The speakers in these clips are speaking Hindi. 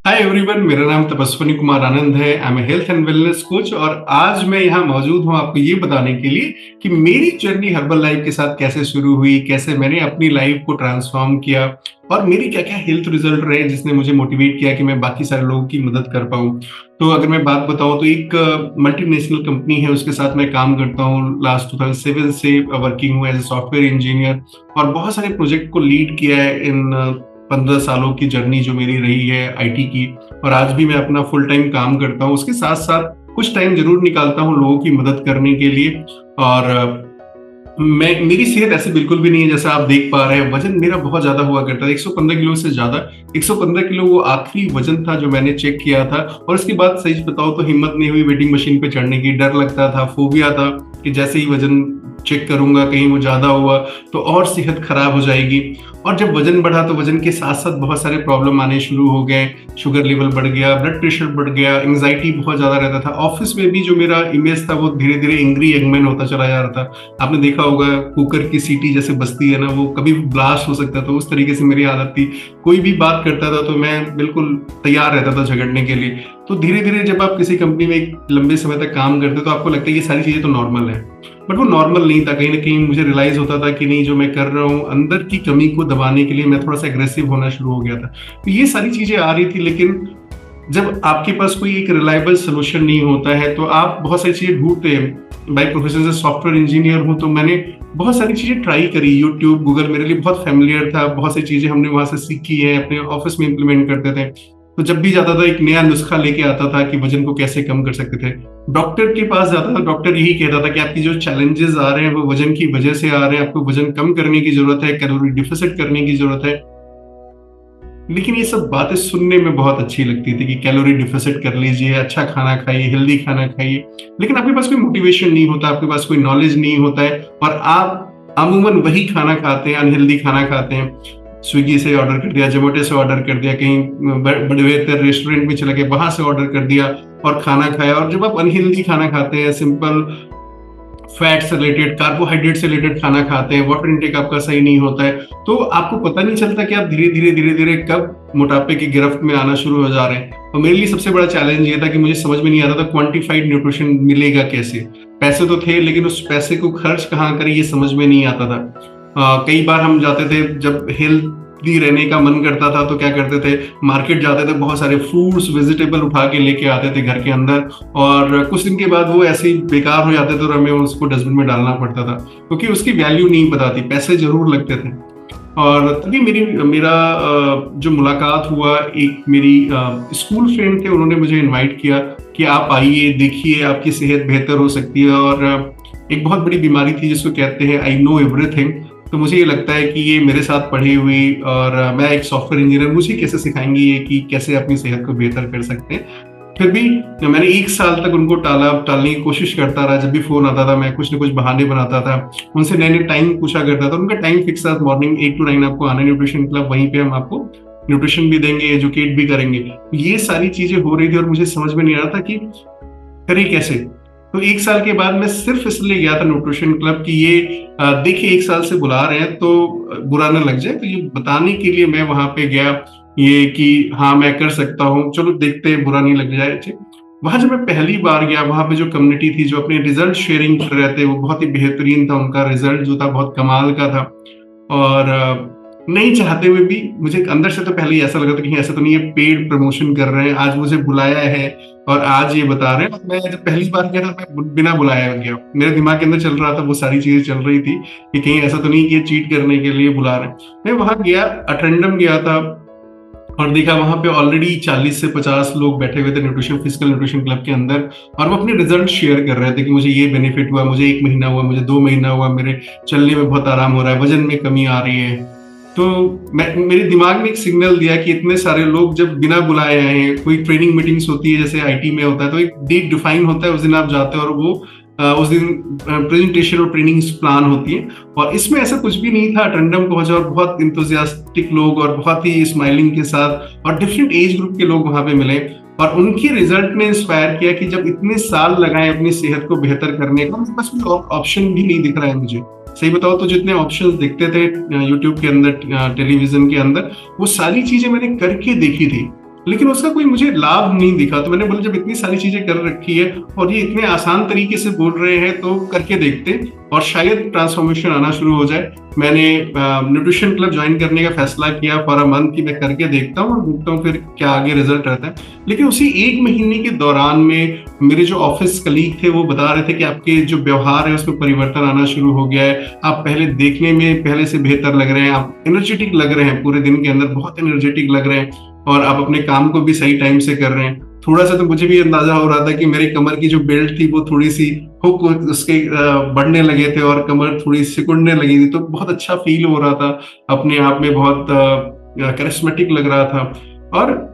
हाय एवरीवन, मेरा नाम तपस्विनी कुमार आनंद है। I am a health and wellness coach और आज मैं यहाँ मौजूद हूँ आपको ये बताने के लिए कि मेरी जर्नी हर्बल लाइफ के साथ कैसे शुरू हुई, कैसे मैंने अपनी लाइफ को ट्रांसफॉर्म किया और मेरी क्या-क्या हेल्थ रिजल्ट रहे जिसने मुझे मोटिवेट किया कि मैं बाकी सारे लोगों की मदद कर पाऊँ। तो अगर मैं बात बताऊँ तो एक मल्टीनेशनल कंपनी है, उसके साथ मैं काम करता हूँ। लास्ट 2007 से वर्किंग हूँ एज़ अ सॉफ्टवेयर इंजीनियर और बहुत सारे प्रोजेक्ट को लीड किया है इन 15 सालों की जर्नी जो मेरी रही है आईटी की। और आज भी मैं अपना फुल टाइम काम करता हूँ। उसके साथ-साथ कुछ टाइम ज़रूर निकालता हूँ लोगों की मदद करने के लिए। और मैं मेरी सेहत ऐसी बिल्कुल भी नहीं है जैसा आप देख पा रहे हैं। वज़न मेरा बहुत ज़्यादा हुआ करता था, 115 किलो से ज़्यादा। 115 किलो वो आखिरी वज़न था जो मैंने चेक किया था और उसके बाद सच बताऊँ तो हिम्मत नहीं हुई वेटिंग मशीन पे चढ़ने की। डर लगता था, फ़ोबिया था कि जैसे ही वज़न चेक करूँगा कहीं वो ज़्यादा हुआ तो और सेहत खराब हो जाएगी। और जब वज़न बढ़ा तो वज़न के साथ-साथ बहुत सारे प्रॉब्लम आने शुरू हो गए। शुगर लेवल बढ़ गया, ब्लड प्रेशर बढ़ गया, एंग्ज़ायटी बहुत ज़्यादा रहता था। ऑफ़िस में भी जो मेरा इमेज था वो धीरे-धीरे एंग्री यंग होता चला जा रहा था। आपने देखा होगा कुकर की सीटी जैसे बजती है ना, वो कभी भी ब्लास्ट हो सकता था, उस तरीके से मेरी हालत थी। कोई भी बात करता था तो मैं बिल्कुल तैयार रहता था झगड़ने के लिए। तो धीरे-धीरे जब आप किसी कंपनी में एक लंबे समय तक काम करते हो तो आपको लगता है ये सारी चीज़ें तो नॉर्मल है। बट वो नॉर्मल नहीं था, कहीं न कहीं मुझे रियलाइज़ होता था कि नहीं, जो मैं कर रहा हूँ अंदर की कमी को दबाने के लिए मैं थोड़ा-सा एग्रेसिव होना शुरू हो गया था। तो ये सारी चीज़ें आ रही थी, लेकिन जब आपके पास कोई एक रिलायबल सॉल्यूशन नहीं होता है तो आप बहुत सारी चीज़ें ढूँढते हैं। बाय प्रोफेशन से सॉफ्टवेयर इंजीनियर हूँ तो मैंने बहुत सारी चीज़ें ट्राई करी। यूट्यूब, गूगल मेरे लिए बहुत फ़ैमिलियर था। बहुत सी चीज़ें हमने वहाँ से सीखी है, अपने ऑफ़िस में इम्प्लीमेंट करते थे। तो जब भी जाता था एक नया नुस्खा लेके आता था कि वज़न को कैसे कम कर सकते थे। डॉक्टर के पास जाता था, डॉक्टर यही कहता था कि आपकी जो चैलेंजेज़ आ रहे हैं वो वज़न की वज़ह से आ रहे हैं, आपको वज़न कम करने की ज़रूरत है, कैलोरी डेफ़िसिट करने की ज़रूरत है। लेकिन ये सब बातें सुनने में बहुत अच्छी लगती थी कि कैलोरी डेफ़िसिट कर लीजिए, अच्छा खाना खाइए, हेल्दी खाना खाइए। लेकिन आपके पास कोई मोटिवेशन नहीं होता, आपके पास कोई नॉलेज नहीं होता है और आप अमूमन वही खाना खाते हैं, अनहेल्दी खाना खाते हैं। स्विगी से ऑर्डर कर दिया, ज़ोमैटो से ऑर्डर कर दिया, कहीं बड़े बेहतर रेस्टोरेंट में चले गए, वहाँ से ऑर्डर कर दिया और खाना खाया। और जब आप अनहेल्दी खाना खाते हैं, सिंपल फैट से रिलेटेड, कार्बोहाइड्रेट से रिलेटेड खाना खाते हैं, वाटर इनटेक आपका सही नहीं होता है, तो आपको पता नहीं चलता कि आप धीरे-धीरे कब मोटापे की गिरफ्त में आना शुरू हो जा रहे हैं। और मेरे लिए सबसे बड़ा चैलेंज ये था कि मुझे समझ में नहीं आता था क्वांटिफाइड न्यूट्रिशन मिलेगा कैसे? पैसे तो थे लेकिन उस पैसे को खर्च कहाँ करें ये समझ में नहीं आता था। कई बार हम जाते थे, जब हेल्दी रहने का मन करता था तो क्या करते थे, मार्केट जाते थे, बहुत सारे फ्रूट्स, वेजिटेबल उठा के लेके आते थे घर के अंदर और कुछ दिन के बाद वो ऐसे ही बेकार हो जाते थे और हमें उसको डस्टबिन में डालना पड़ता था क्योंकि उसकी वैल्यू नहीं पता थी, पैसे ज़रूर लगते थे। और तभी मेरा जो मुलाकात हुआ, एक मेरी स्कूल फ्रेंड थे, उन्होंने मुझे इनवाइट किया कि आप आइए, देखिए आपकी सेहत बेहतर हो सकती है। और एक बहुत बड़ी बीमारी थी जिसको कहते हैं आई नो एवरीथिंग। तो मुझे ये लगता है कि ये मेरे साथ पढ़ी हुई और मैं एक सॉफ्टवेयर इंजीनियर, मुझे कैसे सिखाएँगे ये कि कैसे अपनी सेहत को बेहतर कर सकते हैं। फिर भी मैंने 1 साल तक उनको टालने की कोशिश करता रहा। जब भी फ़ोन आता था मैं कुछ न कुछ बहाने बनाता था। उनसे नए-नए टाइम पूछा करता था। उनका टाइम फिक्स था, मॉर्निंग 8 टू 9 आपको आना है न्यूट्रिशन क्लब, वहीं पे हम आपको न्यूट्रिशन भी देंगे, एजुकेट भी करेंगे। ये सारी चीज़ें हो रही थी और मुझे समझ में नहीं आ रहा था कि करें कैसे? तो 1 साल के बाद मैं सिर्फ़ इसलिए गया था न्यूट्रिशन क्लब कि ये देखिए 1 साल से बुला रहे हैं तो बुरा ना लग जाए, तो ये बताने के लिए मैं वहाँ पे गया, ये कि हाँ, मैं कर सकता हूँ, चलो देखते हैं बुरा नहीं लग जाए। वहाँ जब मैं पहली बार गया, वहाँ पे जो कम्युनिटी थी, जो अपने रिज़ल्ट शेयरिंग कर रहे थे, वो बहुत ही बेहतरीन था, उनका रिज़ल्ट जो था बहुत कमाल का था। और नहीं चाहते हुए भी मुझे अंदर से तो पहले ही ऐसा लगा था कि ऐसा तो नहीं है पेड प्रमोशन कर रहे हैं, आज मुझे बुलाया है और आज ये बता रहे हैं। और मैं जब पहली बार गया था मैं बिना बुलाया गया। मेरे दिमाग के अंदर चल रहा था, वो सारी चीज़ें चल रही थी कि कहीं ऐसा तो नहीं कि ये चीट करने के लिए बुला रहे हैं। मैं वहाँ गया, अटेंडम गया था और देखा वहाँ पे ऑलरेडी 40 से 50 लोग बैठे हुए थे फिजिकल न्यूट्रिशन क्लब के अंदर और वो अपने रिजल्ट शेयर कर रहे थे कि मुझे ये बेनिफिट हुआ, मुझे 1 महीना हुआ, मुझे 2 महीना हुआ, मेरे चलने में बहुत आराम हो रहा है, वज़न में कमी आ रही है। तो मेरे दिमाग में एक सिग्नल दिया कि इतने सारे लोग जब बिना बुलाए आए हैं, कोई ट्रेनिंग मीटिंग्स होती है जैसे आईटी में होता है, तो एक डेट डिफाइन होता है, उस दिन आप जाते हो और वो उस दिन प्रेजेंटेशन और ट्रेनिंग्स प्लान होती है। और इसमें ऐसा कुछ भी नहीं था, अटेंडम पहुंचा और बहुत इंथुसियास्टिक लोग और बहुत ही स्माइलिंग के साथ और डिफरेंट एज ग्रुप के लोग वहां पे मिले और उनके रिजल्ट ने इंस्पायर किया कि जब इतने साल लगाए अपनी सेहत को बेहतर करने का, मेरे पास कोई ऑप्शन भी नहीं दिख रहा है मुझे। सही बताओ तो जितने ऑप्शंस दिखते थे यूट्यूब के अंदर, टेलीविजन के अंदर, वो सारी चीजें मैंने करके देखी थी लेकिन उसका कोई मुझे लाभ नहीं दिखा। तो मैंने बोला जब इतनी सारी चीजें कर रखी है और ये इतने आसान तरीके से बोल रहे हैं तो करके देखते हैं और शायद ट्रांसफॉर्मेशन आना शुरू हो जाए। मैंने न्यूट्रिशन क्लब ज्वाइन करने का फैसला किया फॉर अ मंथ कि मैं करके देखता हूँ और देखता हूँ फिर क्या आगे रिजल्ट रहता है। लेकिन उसी 1 महीने के दौरान में मेरे जो ऑफिस कलीग थे वो बता रहे थे कि आपके जो व्यवहार है उसमें परिवर्तन आना शुरू हो गया है, आप पहले देखने में पहले से बेहतर लग रहे हैं, आप एनर्जेटिक लग रहे हैं, पूरे दिन के अंदर बहुत एनर्जेटिक लग रहे हैं और आप अपने काम को भी सही टाइम से कर रहे हैं। थोड़ा सा तो मुझे भी अंदाजा हो रहा था कि मेरी कमर की जो बेल्ट थी वो थोड़ी सी हुक उसके बढ़ने लगे थे और कमर थोड़ी सिकुड़ने लगी थी, तो बहुत अच्छा फील हो रहा था, अपने आप में बहुत करिश्मेटिक लग रहा था। और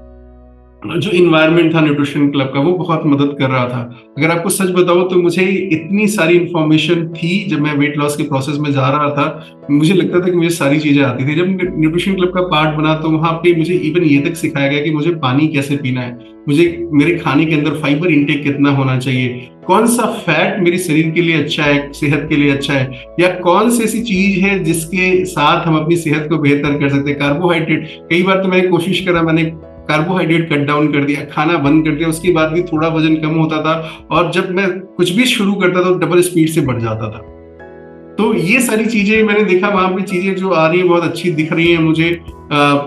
जो इन्वायरमेंट था न्यूट्रिशन क्लब का वो बहुत मदद कर रहा था। अगर आपको सच बताऊं तो मुझे इतनी सारी इंफॉर्मेशन थी जब मैं वेट लॉस के प्रोसेस में जा रहा था, मुझे लगता था कि मुझे सारी चीजें आती थी। जब न्यूट्रिशन क्लब का पार्ट बना तो वहां पे मुझे इवन ये तक सिखाया गया कि मुझे पानी कैसे पीना है, मुझे मेरे खाने के अंदर फाइबर इंटेक कितना होना चाहिए, कौन सा फैट मेरे शरीर के लिए अच्छा है, सेहत के लिए अच्छा है, या कौन सी ऐसी चीज है जिसके साथ हम अपनी सेहत को बेहतर कर सकते हैं। कार्बोहाइड्रेट, कई बार तो मैंने कोशिश करा, मैंने कार्बोहाइड्रेट कट डाउन कर दिया, खाना बंद कर दिया, उसके बाद भी थोड़ा वजन कम होता था और जब मैं कुछ भी शुरू करता था तो डबल स्पीड से बढ़ जाता था। तो ये सारी चीजें मैंने देखा, वहां पे चीजें जो आ रही है बहुत अच्छी दिख रही है मुझे,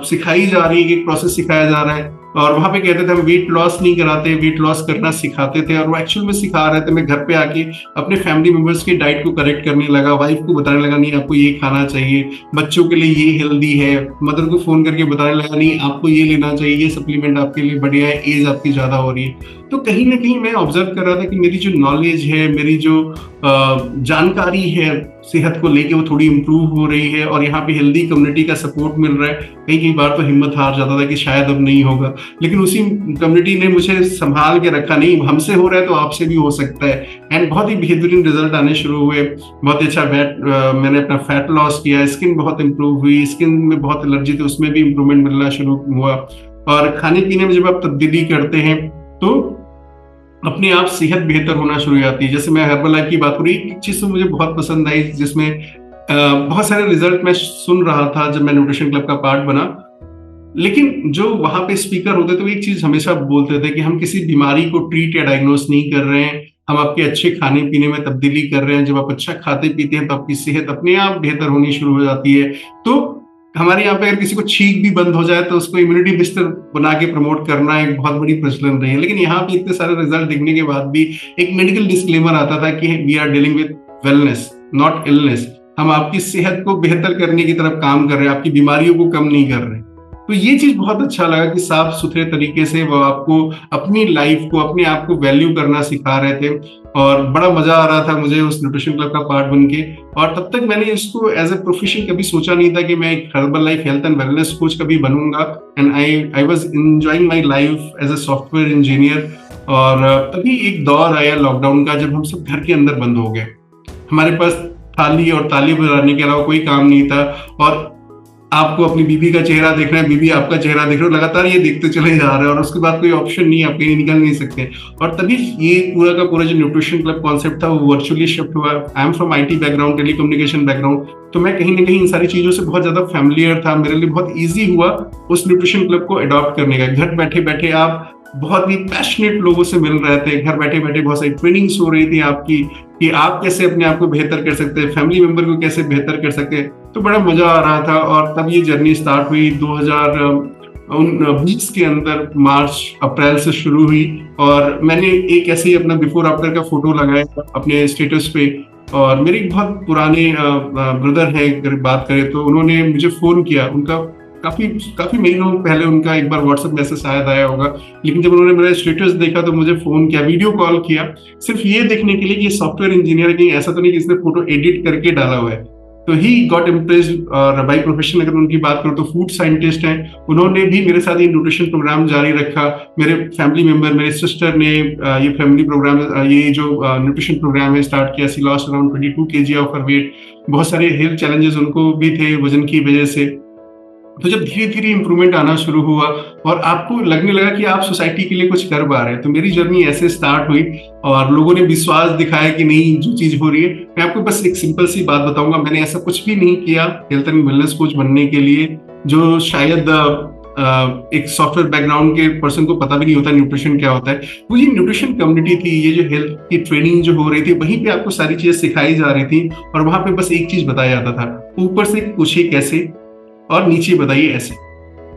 सिखाई जा रही है, एक प्रोसेस सिखाया जा रहा है। और वहां पे कहते थे हम वेट लॉस नहीं कराते, वेट लॉस करना सिखाते थे, और वो एक्चुअल में सिखा रहे थे। मैं घर पे आके अपने फैमिली मेंबर्स की डाइट को करेक्ट करने लगा, वाइफ को बताने लगा नहीं आपको ये खाना चाहिए, बच्चों के लिए ये हेल्दी है, मदर को फोन करके बताने लगा नहीं आपको ये लेना चाहिए, ये सप्लीमेंट आपके लिए बढ़िया है, एज आपकी ज्यादा हो रही है। तो कहीं ना कहीं मैं ऑब्जर्व कर रहा था कि मेरी जो नॉलेज है, मेरी जो जानकारी है सेहत को लेके वो थोड़ी इंप्रूव हो रही है और यहाँ पे हेल्दी कम्युनिटी का सपोर्ट मिल रहा है। कई कई बार तो हिम्मत हार जाता था कि शायद अब नहीं होगा, लेकिन उसी कम्युनिटी ने मुझे संभाल के रखा, नहीं हमसे हो रहा है तो आपसे भी हो सकता है। एंड बहुत ही बेहतरीन रिजल्ट आने शुरू हुए, बहुत अच्छा मैंने अपना फैट लॉस किया, स्किन बहुत इंप्रूव हुई, स्किन में बहुत एलर्जी थी उसमें भी इंप्रूवमेंट मिलना शुरू हुआ। और खाने पीने में जब आप तब्दीली करते हैं तो अपने आप सेहत बेहतर होना शुरू हो जाती है। जैसे मैं हर्बल लाइफ की बात करूँ, एक चीज तो मुझे बहुत पसंद आई जिसमें बहुत सारे रिजल्ट मैं सुन रहा था जब मैं न्यूट्रिशन क्लब का पार्ट बना, लेकिन जो वहां पे स्पीकर होते थे वो एक चीज हमेशा बोलते थे कि हम किसी बीमारी को ट्रीट या डायग्नोस नहीं कर रहे हैं, हम आपके अच्छे खाने पीने में तब्दीली कर रहे हैं। जब आप अच्छा खाते पीते हैं तो आपकी सेहत अपने आप बेहतर होनी शुरू हो जाती है। तो हमारे यहाँ पे अगर किसी को छींक भी बंद हो जाए तो उसको इम्यूनिटी बिस्तर बना के प्रमोट करना एक बहुत बड़ी प्रचलन रही है। लेकिन यहाँ पे इतने सारे रिजल्ट दिखने के बाद भी एक मेडिकल डिस्क्लेमर आता था कि we are dealing with wellness not illness, हम आपकी सेहत को बेहतर करने की तरफ काम कर रहे हैं, आपकी बीमारियों को कम नहीं कर रहे। तो ये चीज बहुत अच्छा लगा कि साफ सुथरे तरीके से वो आपको अपनी लाइफ को, अपने आप को वैल्यू करना सिखा रहे थे और बड़ा मजा आ रहा था मुझे उस न्यूट्रिशन क्लब का पार्ट बन के। और तब तक मैंने इसको एज ए प्रोफेशन कभी सोचा नहीं था कि मैं एक Herbalife health and wellness coach कभी बनूंगा। And I was enjoying my life as a software engineer. और तभी एक दौर आया लॉकडाउन का जब हम सब घर के अंदर बंद हो गए, हमारे पास थाली और ताली बजाने के अलावा कोई काम नहीं था, और आपको अपनी बीबी का चेहरा देखना है, बीबी आपका चेहरा देख रहे हो, लगातार ये देखते चले जा रहे हैं और उसके बाद कोई ऑप्शन नहीं, आप कहीं निकल नहीं सकते। और तभी ये पूरा का पूरा जो न्यूट्रिशन क्लब कॉन्सेप्ट था वो वर्चुअली शिफ्ट हुआ। I am from IT background, telecommunication background, तो मैं कहीं ना कहीं इन सारी चीजों से बहुत ज्यादा फैमिलियर था। मेरे लिए बहुत ईजी हुआ उस न्यूट्रिशन क्लब को अडॉप्ट करने का। घर बैठे बैठे आप बहुत ही पैशनेट लोगों से मिल रहे थे, घर बैठे बैठे बहुत सारी ट्रेनिंग्स हो रही थी आपकी कि आप कैसे अपने आप को बेहतर कर सकते हैं, फैमिली मेंबर को कैसे बेहतर कर सकते हैं। तो बड़ा मजा आ रहा था। और तब ये जर्नी स्टार्ट हुई 2020 के अंदर, मार्च अप्रैल से शुरू हुई। और मैंने एक ऐसे ही अपना बिफोर आफ्टर का फोटो लगाया अपने स्टेटस पे, और मेरे बहुत पुराने ब्रदर हैं अगर बात करें तो उन्होंने मुझे फोन किया। उनका काफी महीनों पहले उनका एक बार व्हाट्सएप मैसेज शायद आया होगा, लेकिन जब उन्होंने मेरा स्टेटस देखा तो मुझे फोन किया, वीडियो कॉल किया, सिर्फ ये देखने के लिए कि ये सॉफ्टवेयर इंजीनियर कहीं ऐसा तो नहीं कि इसने फोटो एडिट करके डाला हुआ है। तो ही गॉट इम्प्रेस्ड। और बाई प्रोफेशन अगर उनकी बात करूं तो फूड साइंटिस्ट हैं, उन्होंने भी मेरे साथ ये न्यूट्रिशन प्रोग्राम जारी रखा। मेरे फैमिली मेंबर, मेरे सिस्टर ने ये फैमिली प्रोग्राम, ये जो न्यूट्रिशन प्रोग्राम है स्टार्ट किया। She lost around 22 kg of her weight. बहुत सारे हेल्थ चैलेंजेस उनको भी थे वजन की वजह से। तो जब धीरे धीरे इंप्रूवमेंट आना शुरू हुआ और आपको लगने लगा कि आप सोसाइटी के लिए कुछ कर पा रहे हैं, तो मेरी जर्नी ऐसे स्टार्ट हुई और लोगों ने विश्वास दिखाया कि नहीं जो चीज हो रही है। मैं आपको बस एक सिंपल सी बात बताऊंगा, मैंने ऐसा कुछ भी नहीं किया हेल्थ एंड वेलनेस कोच बनने के लिए जो शायद एक सॉफ्टवेयर बैकग्राउंड के पर्सन को पता भी नहीं होता न्यूट्रिशन क्या होता है। वो ये न्यूट्रिशन कम्युनिटी थी, ये जो हेल्थ की ट्रेनिंग जो हो रही थी, वहीं पे आपको सारी चीजें सिखाई जा रही थी और वहां पे बस एक चीज बताया जाता था, ऊपर से पूछिए कैसे और नीचे बताइए ऐसे।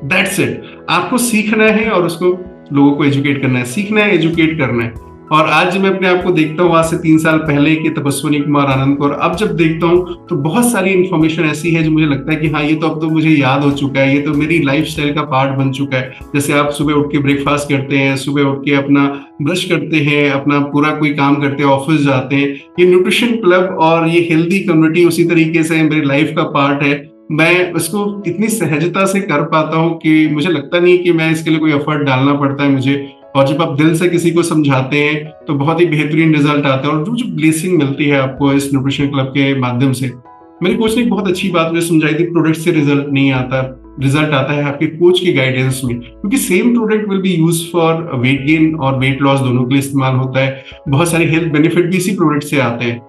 That's it. आपको सीखना है और उसको लोगों को एजुकेट करना है, सीखना है, एजुकेट करना है। और आज मैं अपने आप को देखता हूँ आज से 3 साल पहले के तपस्विनी कुमार आनंद को, और अब जब देखता हूँ तो बहुत सारी इन्फॉर्मेशन ऐसी है जो मुझे लगता है कि हाँ, ये तो अब तो मुझे याद हो चुका है, ये तो मेरी लाइफस्टाइल का पार्ट बन चुका है। जैसे आप सुबह उठ के ब्रेकफास्ट करते हैं, सुबह उठ के अपना ब्रश करते हैं, अपना पूरा कोई काम करते हैं, ऑफिस जाते हैं, ये न्यूट्रिशन क्लब और ये हेल्दी कम्युनिटी उसी तरीके से मेरी लाइफ का पार्ट है। मैं उसको इतनी सहजता से कर पाता हूँ कि मुझे लगता नहीं कि मैं इसके लिए कोई एफर्ट डालना पड़ता है मुझे। और जब आप दिल से किसी को समझाते हैं तो बहुत ही बेहतरीन रिजल्ट आते हैं, और जो ब्लेसिंग मिलती है आपको इस न्यूट्रिशन क्लब के माध्यम से। मेरे कोच ने एक बहुत अच्छी बात मुझे समझाई थी, प्रोडक्ट से रिजल्ट नहीं आता, रिजल्ट आता है आपके कोच की गाइडेंस में, क्योंकि same product will be use for weight gain और वेट लॉस, दोनों के लिए इस्तेमाल होता है। बहुत सारे हेल्थ बेनिफिट भी इसी प्रोडक्ट से आते हैं,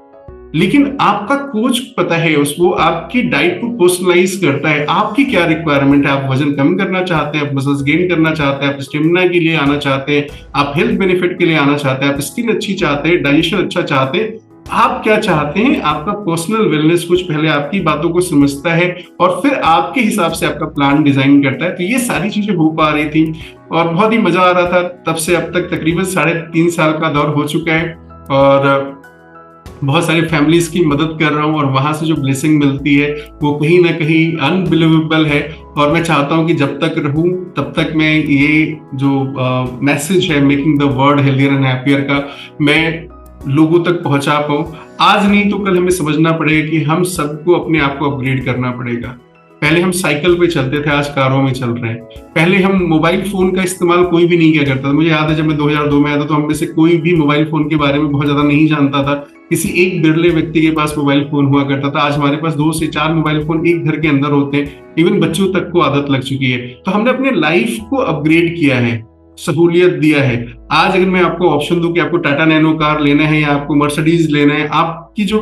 लेकिन आपका कोच पता है उसको आपकी डाइट को पर्सनलाइज करता है, आपकी क्या रिक्वायरमेंट है। आप वजन कम करना चाहते हैं, आप मसल्स गेन करना चाहते हैं, आप स्टेमिना के लिए आना चाहते हैं, आप हेल्थ बेनिफिट के लिए आना चाहते हैं, आप स्किन अच्छी चाहते हैं, डाइजेशन अच्छा चाहते हैं, आप क्या चाहते हैं। आपका पर्सनल वेलनेस कोच पहले आपकी बातों को समझता है और फिर आपके हिसाब से आपका प्लान डिजाइन करता है। तो ये सारी चीजें हो पा रही थी और बहुत ही मजा आ रहा था। तब से अब तक तकरीबन 3.5 साल का दौर हो चुका है और बहुत सारी फैमिलीज की मदद कर रहा हूँ, और वहां से जो ब्लेसिंग मिलती है वो कहीं ना कहीं अनबिलीवेबल है। और मैं चाहता हूँ कि जब तक रहूं तब तक मैं ये जो मैसेज है making the world healthier and happier का, मैं लोगों तक पहुंचा पाऊं। आज नहीं तो कल हमें समझना पड़ेगा कि हम सबको अपने आप को अपग्रेड करना पड़ेगा। पहले हम साइकिल पे चलते थे, आज कारों में चल रहे हैं। पहले हम मोबाइल फोन का इस्तेमाल कोई भी नहीं किया करता था। मुझे याद है जब मैं 2002 में आया था तो हम में से कोई भी मोबाइल फोन के बारे में बहुत ज्यादा नहीं जानता था। किसी एक बिरले व्यक्ति के पास मोबाइल फोन हुआ करता था। आज हमारे पास 2 से 4 मोबाइल फोन एक घर के अंदर होते हैं। इवन बच्चों तक को आदत लग चुकी है। तो हमने अपने लाइफ को अपग्रेड किया है, सहूलियत दिया है। आज अगर मैं आपको ऑप्शन दूं कि आपको टाटा नैनो कार लेना है या आपको मर्सिडीज लेना है, आपकी जो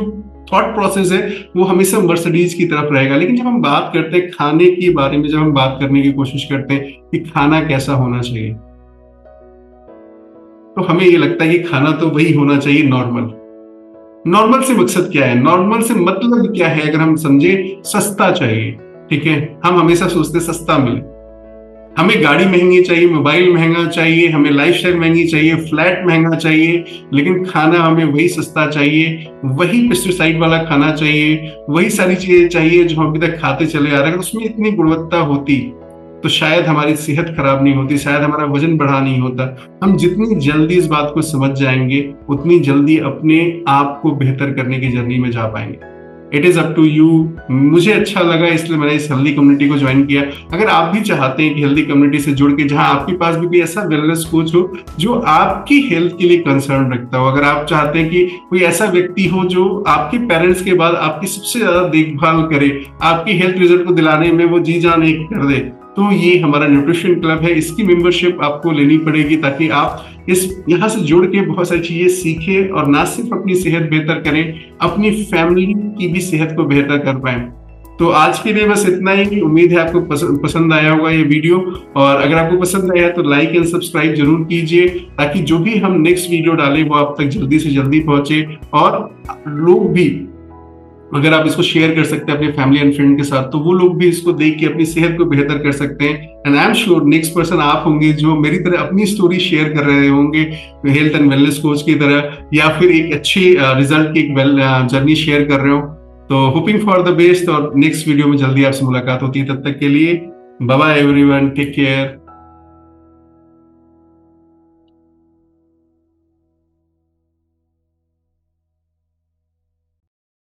थॉट प्रोसेस है वो हमेशा मर्सिडीज की तरफ रहेगा। लेकिन जब हम बात करते हैं खाने के बारे में, जब हम बात करने की कोशिश करते हैं कि खाना कैसा होना चाहिए, तो हमें ये लगता है कि खाना तो वही होना चाहिए नॉर्मल। नॉर्मल से मकसद क्या है, नॉर्मल से मतलब क्या है? अगर हम समझे, सस्ता चाहिए। ठीक है, हम हमेशा सोचते सस्ता मिले। हमें गाड़ी महंगी चाहिए, मोबाइल महंगा चाहिए, हमें लाइफस्टाइल महंगी चाहिए, फ्लैट महंगा चाहिए, लेकिन खाना हमें वही सस्ता चाहिए, वही पेस्टिसाइड वाला खाना चाहिए, वही सारी चीजें चाहिए जो हम अभी तक खाते चले आ रहे हैं। अगर उसमें इतनी गुणवत्ता होती तो शायद हमारी सेहत खराब नहीं होती, शायद हमारा वजन बढ़ा नहीं होता। हम जितनी जल्दी इस बात को समझ जाएंगे उतनी जल्दी अपने आप को बेहतर करने की जर्नी में जा पाएंगे। It is up to you. मुझे अच्छा लगा इसलिए मैंने इस हेल्दी कम्युनिटी को ज्वाइन किया। अगर आप भी चाहते हैं कि हेल्दी कम्युनिटी से जुड़ के, जहां आपके पास भी कोई ऐसा वेलनेस कोच हो जो आपकी हेल्थ के लिए कंसर्न रखता हो, अगर आप चाहते हैं कि कोई ऐसा व्यक्ति हो जो आपके पेरेंट्स के बाद आपकी सबसे ज्यादा देखभाल करे, आपकी हेल्थ रिजल्ट को दिलाने में वो जी जान एक कर दे, तो ये हमारा न्यूट्रिशन क्लब है। इसकी मेंबरशिप आपको लेनी पड़ेगी ताकि आप यहाँ से जुड़ के बहुत सारी चीजें सीखें और ना सिर्फ अपनी सेहत बेहतर करें, अपनी फैमिली की भी सेहत को बेहतर कर पाए। तो आज के लिए बस इतना ही। उम्मीद है आपको पसंद आया होगा ये वीडियो, और अगर आपको पसंद आया तो लाइक एंड सब्सक्राइब जरूर कीजिए ताकि जो भी हम नेक्स्ट वीडियो डालें वो आप तक जल्दी से जल्दी पहुंचे। और लोग भी, अगर आप इसको शेयर कर सकते हैं अपने फैमिली एंड फ्रेंड के साथ, तो वो लोग भी इसको देख के अपनी सेहत को बेहतर कर सकते हैं। And I am sure next person आप होंगे जो मेरी तरह अपनी स्टोरी शेयर कर रहे होंगे, हेल्थ एंड वेलनेस कोच की तरह, या फिर एक अच्छी रिजल्ट की एक जर्नी शेयर कर रहे हो। तो होपिंग फॉर द बेस्ट, और नेक्स्ट वीडियो में जल्दी आपसे मुलाकात होती है। तब तक के लिए bye bye everyone, take care.